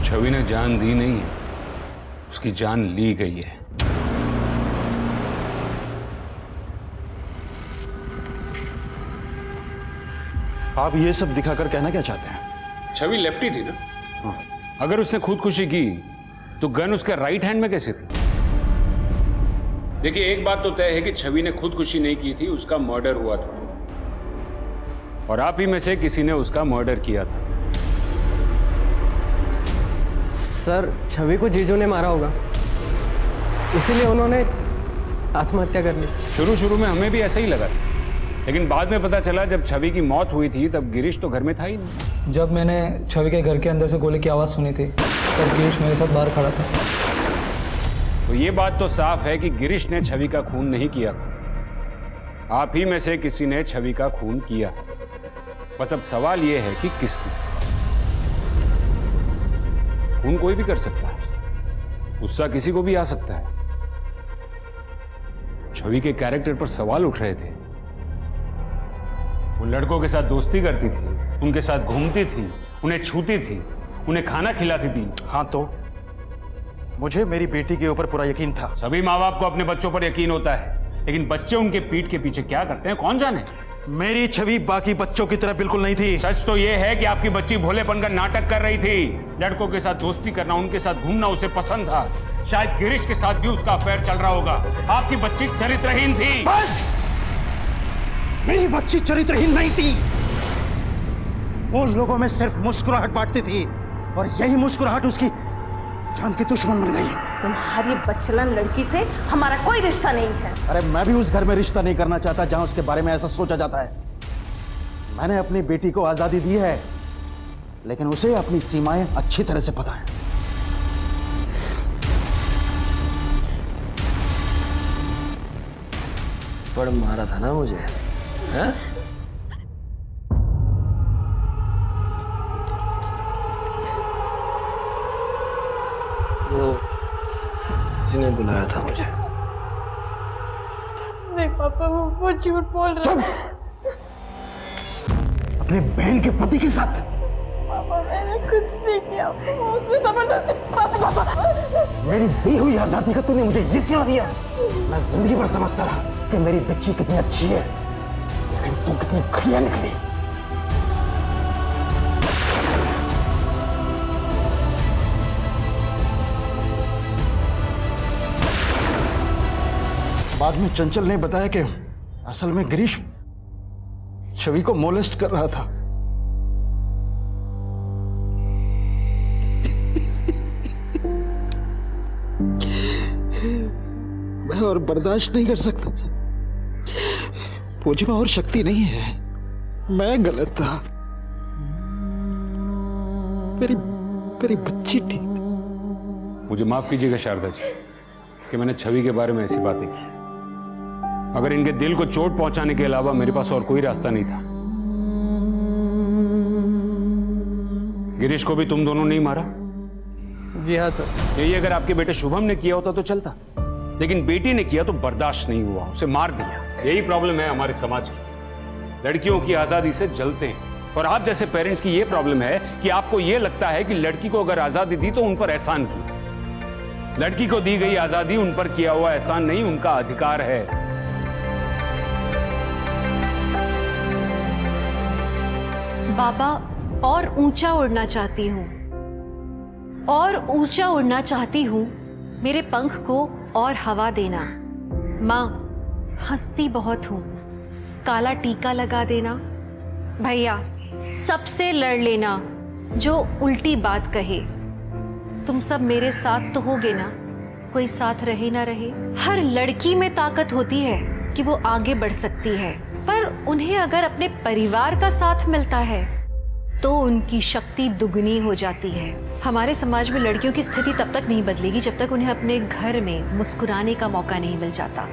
छवि ने जान दी नहीं है, उसकी जान ली गई है। आप ये सब दिखाकर कहना क्या चाहते हैं? छवि लेफ्टी थी ना? अगर उसने खुदकुशी की तो गन उसके राइट हैंड में कैसे थी? देखिए, एक बात तो तय है कि छवि ने खुदकुशी नहीं की थी, उसका मर्डर हुआ था और आप ही में से किसी ने उसका मर्डर किया था। सर, छवि को जीजू ने मारा होगा, इसीलिए उन्होंने आत्महत्या कर ली। शुरू में हमें भी ऐसा ही लगा, लेकिन बाद में पता चला जब छवि की मौत हुई थी तब गिरीश तो घर में था ही नहीं। जब मैंने छवि के घर के अंदर से गोली की आवाज़ सुनी थी तब गिरीश मेरे साथ बाहर खड़ा था। तो ये बात तो साफ है कि गिरीश ने छवि का खून नहीं किया था, आप ही में से किसी ने छवि का खून किया। बस अब सवाल ये है कि किसने। खून कोई भी कर सकता है, गुस्सा किसी को भी आ सकता है। छवि के कैरेक्टर पर सवाल उठ रहे थे। वो लड़कों के साथ दोस्ती करती थी, उनके साथ घूमती थी, उन्हें छूती थी, उन्हें खाना खिलाती थी। हाँ, तो मुझे मेरी बेटी के ऊपर पूरा यकीन था। सभी माँ बाप को अपने बच्चों पर यकीन होता है, लेकिन बच्चे उनके पीठ के पीछे क्या करते हैं कौन जाने। मेरी छवि बाकी बच्चों की तरह बिल्कुल नहीं थी। सच तो यह है कि आपकी बच्ची भोलेपन का नाटक कर रही थी। लड़कों के साथ दोस्ती करना, उनके साथ घूमना उसे पसंद था। शायद गिरीश के साथ भी उसका अफेयर चल रहा होगा। आपकी बच्ची चरित्रहीन थी। बस! मेरी बच्ची चरित्रहीन नहीं थी, वो लोगों में सिर्फ मुस्कुराहट बांटती थी और यही मुस्कुराहट उसकी जान की दुश्मन बन गई। तुम्हारी बच्चलन लड़की से हमारा कोई रिश्ता नहीं है। अरे, मैं भी उस घर में रिश्ता नहीं करना चाहता जहां उसके बारे में ऐसा सोचा जाता है। मैंने अपनी बेटी को आजादी दी है, लेकिन उसे अपनी सीमाएं अच्छी तरह से पता है। पर मारा था ना मुझे, हैं? वो किसी ने बुलाया था मुझे। नहीं पापा, वो झूठ बोल रहा है। अपने बहन के पति के साथ? पापा, मैंने कुछ नहीं किया, उसने जबरदस्ती। पापा, मेरी दी हुई आजादी का तूने मुझे ये सिला दिया। मैं जिंदगी भर समझता रहा कि मेरी बच्ची कितनी अच्छी है, लेकिन तू कितनी घटिया निकली। बाद में चंचल ने बताया कि असल में गिरीश छवि को मोलेस्ट कर रहा था। मैं और बर्दाश्त नहीं कर सकता, मुझ में और शक्ति नहीं है। मैं गलत था, मेरी बच्ची ठीक थी। मुझे माफ कीजिएगा शारदा जी कि मैंने छवि के बारे में ऐसी बातें की। अगर इनके दिल को चोट पहुंचाने के अलावा मेरे पास और कोई रास्ता नहीं था। गिरीश को भी तुम दोनों ने ही मारा? जी हाँ सर। यही अगर आपके बेटे शुभम ने किया होता तो चलता, लेकिन बेटी ने किया तो बर्दाश्त नहीं हुआ, उसे मार दिया। यही प्रॉब्लम है हमारे समाज की। लड़कियों की आजादी से जलते हैं और आप जैसे पेरेंट्स की यह प्रॉब्लम है कि आपको यह लगता है कि लड़की को अगर आजादी दी तो उन पर एहसान किया। लड़की को दी गई आजादी उन पर किया हुआ एहसान नहीं, उनका अधिकार है। बाबा, और ऊंचा उड़ना चाहती हूँ, और ऊंचा उड़ना चाहती हूँ। मेरे पंख को और हवा देना। माँ, हंसती बहुत हूँ, काला टीका लगा देना। भैया, सबसे लड़ लेना जो उल्टी बात कहे। तुम सब मेरे साथ तो होगे ना, कोई साथ रहे ना रहे। हर लड़की में ताकत होती है, कि वो आगे बढ़ सकती है, पर उन्हें अगर अपने परिवार का साथ मिलता है तो उनकी शक्ति दुगनी हो जाती है। हमारे समाज में लड़कियों की स्थिति तब तक नहीं बदलेगी जब तक उन्हें अपने घर में मुस्कुराने का मौका नहीं मिल जाता,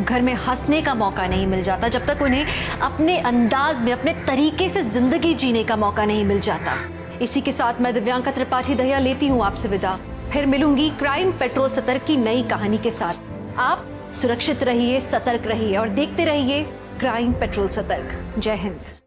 घर में हंसने का मौका नहीं मिल जाता, जब तक उन्हें अपने अंदाज में अपने तरीके से जिंदगी जीने का मौका नहीं मिल जाता। इसी के साथ मैं दिव्यांका त्रिपाठी दहिया लेती हूँ आपसे विदा। फिर मिलूंगी क्राइम पेट्रोल सतर्क की नई कहानी के साथ। आप सुरक्षित रहिए, सतर्क रहिए और देखते रहिए क्राइम पेट्रोल सतर्क। जय हिंद।